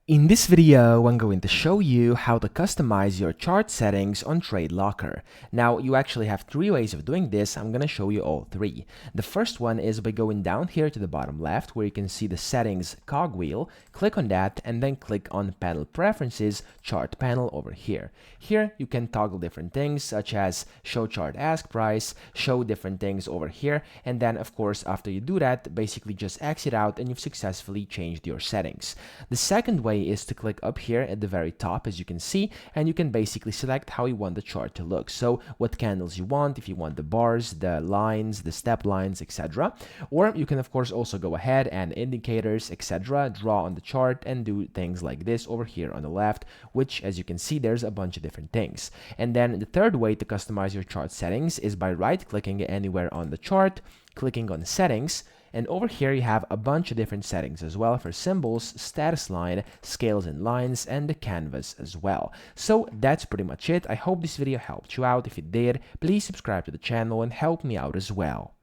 In this video, I'm going to show you how to customize your chart settings on TradeLocker. Now, you actually have three ways of doing this. I'm going to show you all three. The first one is by going down here to the bottom left where you can see the settings cogwheel. Click on that and then click on panel preferences, chart panel over here. Here, you can toggle different things such as show chart ask price, show different things over here. And then, of course, after you do that, basically just exit out and you've successfully changed your settings. The second way is to click up here at the very top, as you can see, and you can basically select how you want the chart to look. So what candles you want, if you want the bars, the lines, the step lines, etc. Or you can of course also go ahead and indicators, etc. draw on the chart and do things like this over here on the left, which as you can see there's a bunch of different things. And then the third way to customize your chart settings is by right clicking anywhere on the chart, clicking on settings, and over here you have a bunch of different settings as well for symbols, status line, scales and lines, and the canvas as well. So that's pretty much it. I hope this video helped you out. If it did, please subscribe to the channel and help me out as well.